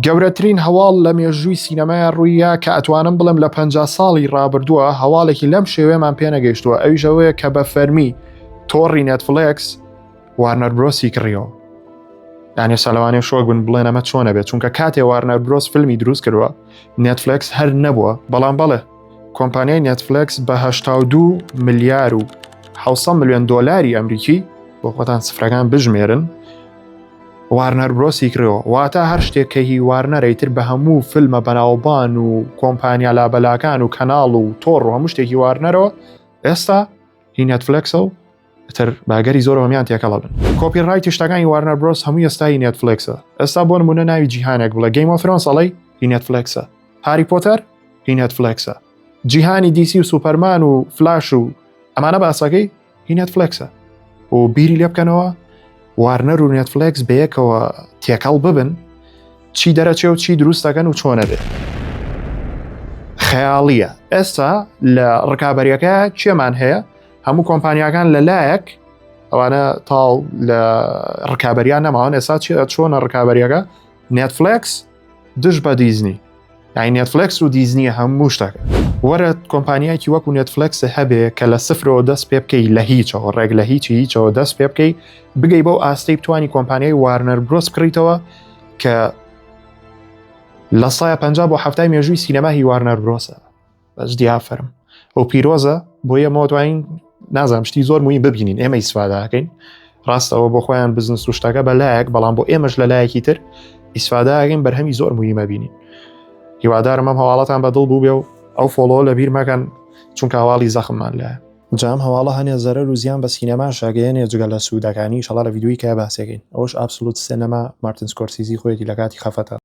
گەورەترین هەواڵ لە مێژووی سینەمای ڕوویە کە ئەتوانم بڵم لە 50 ساڵی ڕابردووە هەواڵێکی لەم شێوەیەمان پێ نەگەیشتووە، ئەویش ئەوەیە کە بە فەرمی تۆڕی نێتفڵێکس وارنەر برۆسی کڕیەوە. یعنی سەلەوانێ شۆک بن بڵێن ئەمە چۆنە بێت، چونکە کاتێ وارنەر برۆس فیلمی دروست کردووە نێتفڵێکس هەر نەبووە، بەڵام بەڵێ کۆمپانیای نێتفڵێکس بە 82 ملیار و 700 ملیۆن دۆلاری ئەمریکی بۆ خۆتان سفرەکان بژمێرن وارنەر برۆسی کردەوە. واتە هەر شتێک کە هی وارنەرەیتر بە هەموو فیلمە بەناوبان و کۆمپانیا لابەلاکان و کەناڵ و تۆڕ و هەموو شتێکی وارنەرەوە ئێستا هی نێتفڵێکسە و تر باگەری زۆرەوەمیان تێکەڵە بن. کۆپیڕایتی شتەکانی وارنەر برۆس هەموو ئێستای نێتفڵێکسە. ئێستا بۆ نمونە ناوی جیهانێک بڵێ گەیم ئۆف فرۆنس ئەڵێی هی نێتفڵێکسە، هاری پۆتەر هی نێتفڵێکسە، جیهانی دیسی و سوپەرمان و فلاش و ئەمانە باسەکەی هی نێتفڵێکسە. و بیری لێ بکەنەوە وارنەر و نێتفڵێکس بەیەکەوە تێکەڵ ببن چی دەرەچێ و چی دروستەکەن و چۆنە بێت. خەیاڵیە. ئێستا لە ڕکابەریەکە چێمان هەیە؟ هەموو کۆمپانیاکان لەلایەک ئەوانە تاڵ لە ڕکابەریان نەماوەن، ئێستا چۆنە ڕکابەریەکە؟ نێتفڵێکس دش بە دیزنی، یعنی نێتفڵێکس و دیزنیە هەموو شتەکە. وەرە کۆمپانیایکی وەکو نێتفڵێکس هەبێ کە لە سفرەوە دەست پێ بکەی لە هیچەوە، ڕێک لە هیچەوە دەست پێ بکەی بگەی بەو ئاستەی بتوانی کۆمپانیای وارنەر برۆس بکڕیتەوە کە لە 150 بۆ 70 مێژووی سینەما هی وارنەر برۆسە. بەس دیافرم ئەو پیرۆزە بۆ ئێمە توانین نازانم شتی زۆر موهیم ببینین، ئێمە ئیسفادەکەین. ڕاستەوە بۆ خۆیان بزنس و شتەکە بەلایەک، بەڵام بۆ ئێمەش لەلایەکی تر ئیسفادەکەین بەرهەمی زۆر موهیمە بینین. هیوادارم ئەم هەواڵەتان بەدڵ بوو بێ و ئەو فۆلۆ لە بیر مەکەن چونکە هەواڵی زەخممان لایە. جام هەواڵە هەنێ زەرەر و زیان بە سینەما شاگەیەنێ جگە لە سوودەکانی شەڵا لە ڤیدیۆی کە باسێکین. ئەوش ئابسولوت سینەما مارتین سکۆرسیزی خۆیەتی لە کاتی خەفەتە.